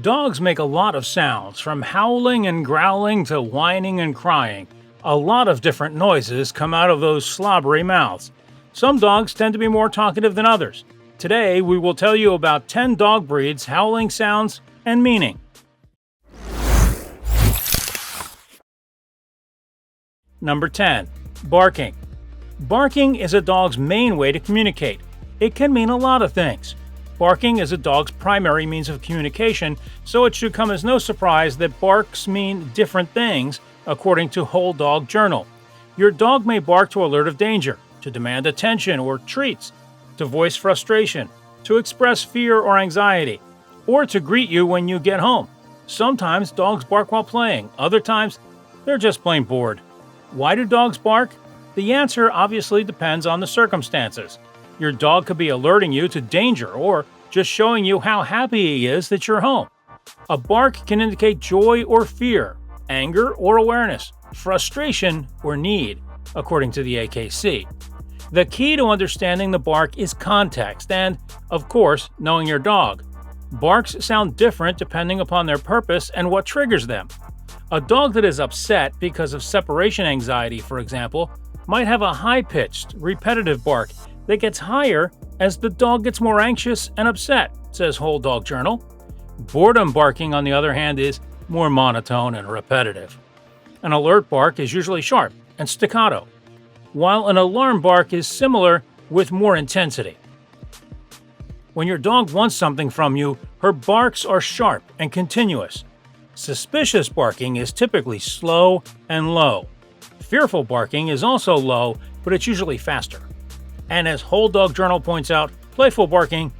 Dogs make a lot of sounds, from howling and growling to whining and crying. A lot of different noises come out of those slobbery mouths. Some dogs tend to be more talkative than others. Today, we will tell you about 10 dog breeds, howling sounds, and meaning. Number 10. Barking. Barking is a dog's main way to communicate. It can mean a lot of things. Barking is a dog's primary means of communication, so it should come as no surprise that barks mean different things, according to Whole Dog Journal. Your dog may bark to alert of danger, to demand attention or treats, to voice frustration, to express fear or anxiety, or to greet you when you get home. Sometimes dogs bark while playing, other times they're just plain bored. Why do dogs bark? The answer obviously depends on the circumstances. Your dog could be alerting you to danger or just showing you how happy he is that you're home. A bark can indicate joy or fear, anger or awareness, frustration or need, according to the AKC. The key to understanding the bark is context and, of course, knowing your dog. Barks sound different depending upon their purpose and what triggers them. A dog that is upset because of separation anxiety, for example, might have a high-pitched, repetitive bark that gets higher as the dog gets more anxious and upset, says Whole Dog Journal. Boredom barking, on the other hand, is more monotone and repetitive. An alert bark is usually sharp and staccato, while an alarm bark is similar with more intensity. When your dog wants something from you, her barks are sharp and continuous. Suspicious barking is typically slow and low. Fearful barking is also low, but it's usually faster. And as Whole Dog Journal points out, playful barking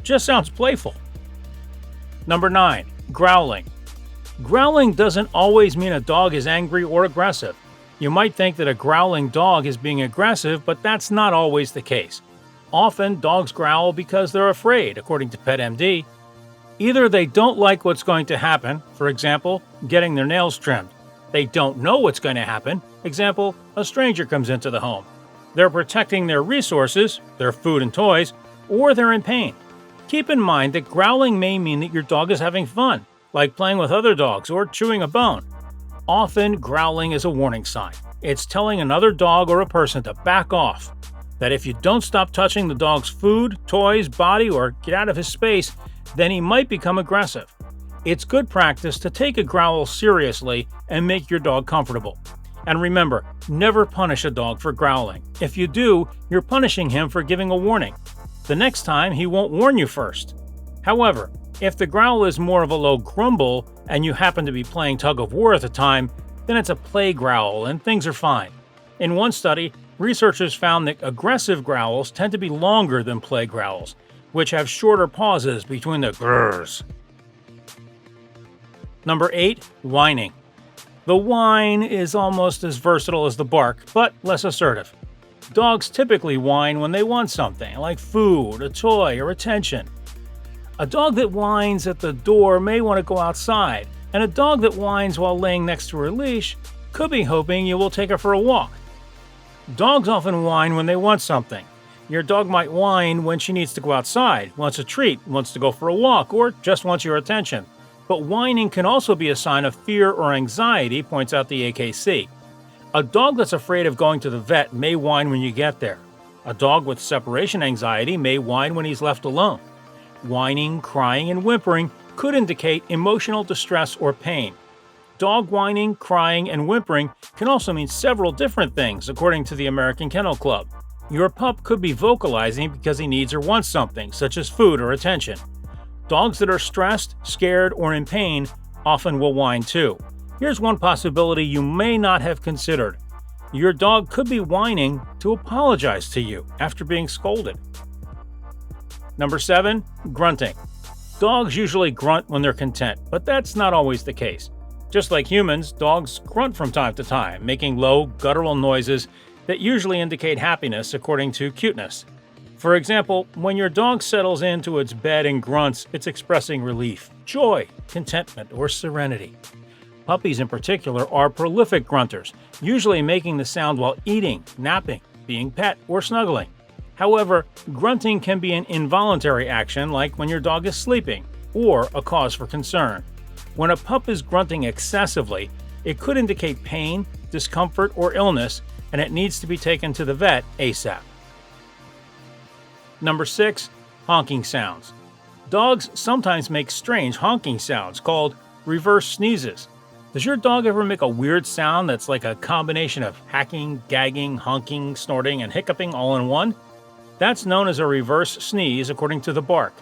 just sounds playful. Number 9. Growling. Growling doesn't always mean a dog is angry or aggressive. You might think that a growling dog is being aggressive, but that's not always the case. Often, dogs growl because they're afraid, according to PetMD. Either they don't like what's going to happen, for example, getting their nails trimmed. They don't know what's going to happen, example, a stranger comes into the home. They're protecting their resources, their food and toys, or they're in pain. Keep in mind that growling may mean that your dog is having fun, like playing with other dogs or chewing a bone. Often, growling is a warning sign. It's telling another dog or a person to back off, that if you don't stop touching the dog's food, toys, body, or get out of his space, then he might become aggressive. It's good practice to take a growl seriously and make your dog comfortable. And remember, never punish a dog for growling. If you do, you're punishing him for giving a warning. The next time, he won't warn you first. However, if the growl is more of a low grumble and you happen to be playing tug of war at the time, then it's a play growl and things are fine. In one study, researchers found that aggressive growls tend to be longer than play growls, which have shorter pauses between the grrrs. Number 8. Whining. The whine is almost as versatile as the bark, but less assertive. Dogs typically whine when they want something, like food, a toy, or attention. A dog that whines at the door may want to go outside, and a dog that whines while laying next to her leash could be hoping you will take her for a walk. Dogs often whine when they want something. Your dog might whine when she needs to go outside, wants a treat, wants to go for a walk, or just wants your attention. But whining can also be a sign of fear or anxiety, points out the AKC. A dog that's afraid of going to the vet may whine when you get there. A dog with separation anxiety may whine when he's left alone. Whining, crying, and whimpering could indicate emotional distress or pain. Dog whining, crying, and whimpering can also mean several different things, according to the American Kennel Club. Your pup could be vocalizing because he needs or wants something, such as food or attention. Dogs that are stressed, scared, or in pain often will whine too. Here's one possibility you may not have considered. Your dog could be whining to apologize to you after being scolded. Number 7. Grunting. Dogs usually grunt when they're content, but that's not always the case. Just like humans, dogs grunt from time to time, making low, guttural noises that usually indicate happiness according to cuteness. For example, when your dog settles into its bed and grunts, it's expressing relief, joy, contentment, or serenity. Puppies in particular are prolific grunters, usually making the sound while eating, napping, being pet, or snuggling. However, grunting can be an involuntary action like when your dog is sleeping, or a cause for concern. When a pup is grunting excessively, it could indicate pain, discomfort, or illness, and it needs to be taken to the vet ASAP. Number 6. Honking sounds. Dogs sometimes make strange honking sounds called reverse sneezes. Does your dog ever make a weird sound that's like a combination of hacking, gagging, honking, snorting, and hiccuping all in one? That's known as a reverse sneeze according to the bark.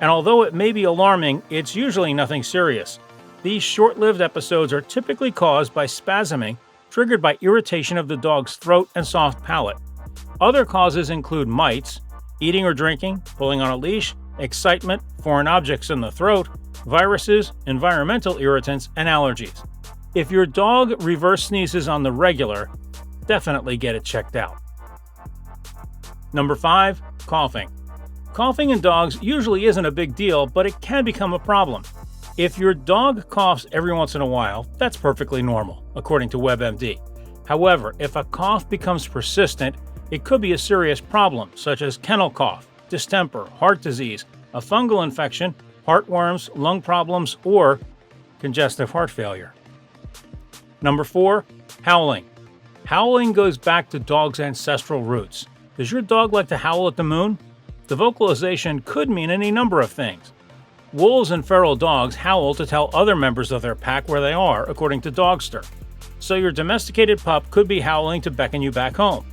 And although it may be alarming, it's usually nothing serious. These short-lived episodes are typically caused by spasming, triggered by irritation of the dog's throat and soft palate. Other causes include mites, eating or drinking, pulling on a leash, excitement, foreign objects in the throat, viruses, environmental irritants, and allergies. If your dog reverse sneezes on the regular, definitely get it checked out. Number 5. Coughing. Coughing in dogs usually isn't a big deal, but it can become a problem. If your dog coughs every once in a while, that's perfectly normal, according to WebMD. However, if a cough becomes persistent, it could be a serious problem, such as kennel cough, distemper, heart disease, a fungal infection, heartworms, lung problems, or congestive heart failure. Number 4. Howling. Howling goes back to dogs' ancestral roots. Does your dog like to howl at the moon? The vocalization could mean any number of things. Wolves and feral dogs howl to tell other members of their pack where they are, according to Dogster. So your domesticated pup could be howling to beckon you back home.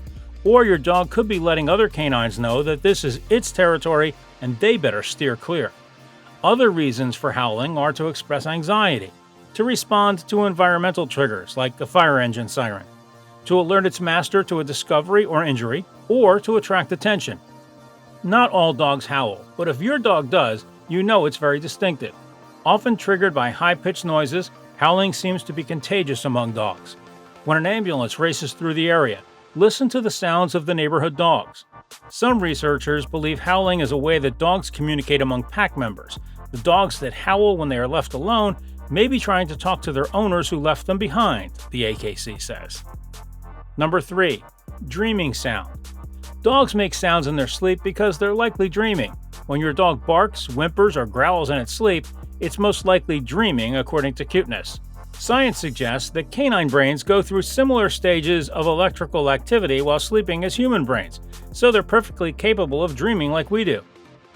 Or your dog could be letting other canines know that this is its territory and they better steer clear. Other reasons for howling are to express anxiety, to respond to environmental triggers like the fire engine siren, to alert its master to a discovery or injury, or to attract attention. Not all dogs howl, but if your dog does, you know it's very distinctive. Often triggered by high-pitched noises, howling seems to be contagious among dogs. When an ambulance races through the area, listen to the sounds of the neighborhood dogs. Some researchers believe howling is a way that dogs communicate among pack members. The dogs that howl when they are left alone may be trying to talk to their owners who left them behind, the AKC says. Number 3. Dreaming sound. Dogs make sounds in their sleep because they're likely dreaming. When your dog barks, whimpers, or growls in its sleep, it's most likely dreaming, according to Cuteness. Science suggests that canine brains go through similar stages of electrical activity while sleeping as human brains, so they're perfectly capable of dreaming like we do.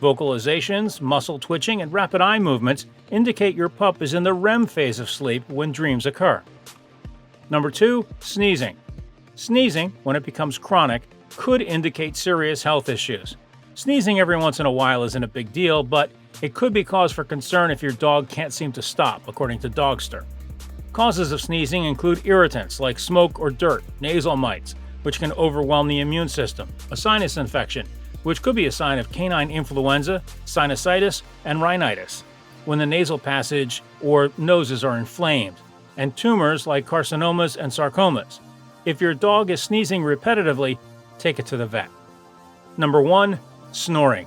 Vocalizations, muscle twitching, and rapid eye movements indicate your pup is in the REM phase of sleep when dreams occur. Number 2. Sneezing. Sneezing, when it becomes chronic, could indicate serious health issues. Sneezing every once in a while isn't a big deal, but it could be cause for concern if your dog can't seem to stop, according to Dogster. Causes of sneezing include irritants like smoke or dirt, nasal mites, which can overwhelm the immune system, a sinus infection, which could be a sign of canine influenza, sinusitis, and rhinitis, when the nasal passage or noses are inflamed, and tumors like carcinomas and sarcomas. If your dog is sneezing repetitively, take it to the vet. Number 1. Snoring.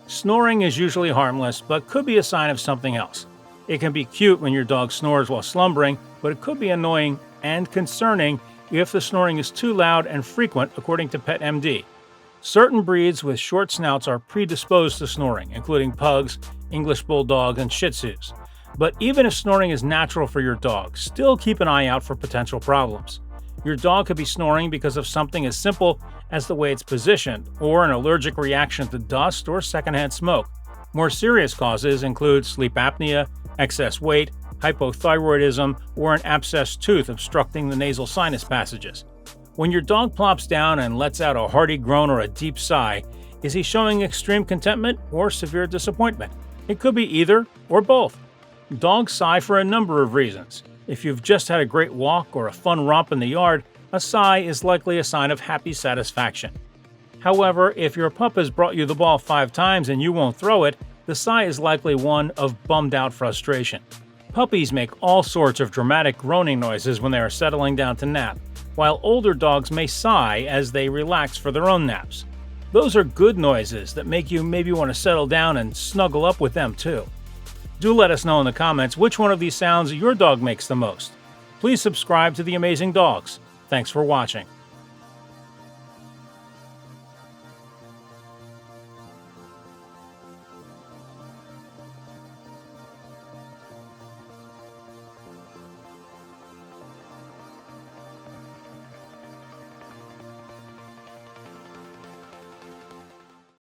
Snoring is usually harmless, but could be a sign of something else. It can be cute when your dog snores while slumbering, but it could be annoying and concerning if the snoring is too loud and frequent, according to PetMD. Certain breeds with short snouts are predisposed to snoring, including pugs, English bulldogs, and shih tzus. But even if snoring is natural for your dog, still keep an eye out for potential problems. Your dog could be snoring because of something as simple as the way it's positioned, or an allergic reaction to dust or secondhand smoke. More serious causes include sleep apnea, excess weight, hypothyroidism, or an abscessed tooth obstructing the nasal sinus passages. When your dog plops down and lets out a hearty groan or a deep sigh, is he showing extreme contentment or severe disappointment? It could be either or both. Dogs sigh for a number of reasons. If you've just had a great walk or a fun romp in the yard, a sigh is likely a sign of happy satisfaction. However, if your pup has brought you the ball 5 times and you won't throw it, the sigh is likely one of bummed-out frustration. Puppies make all sorts of dramatic groaning noises when they are settling down to nap, while older dogs may sigh as they relax for their own naps. Those are good noises that make you maybe want to settle down and snuggle up with them too. Do let us know in the comments which one of these sounds your dog makes the most. Please subscribe to The Amazing Dogs. Thanks for watching.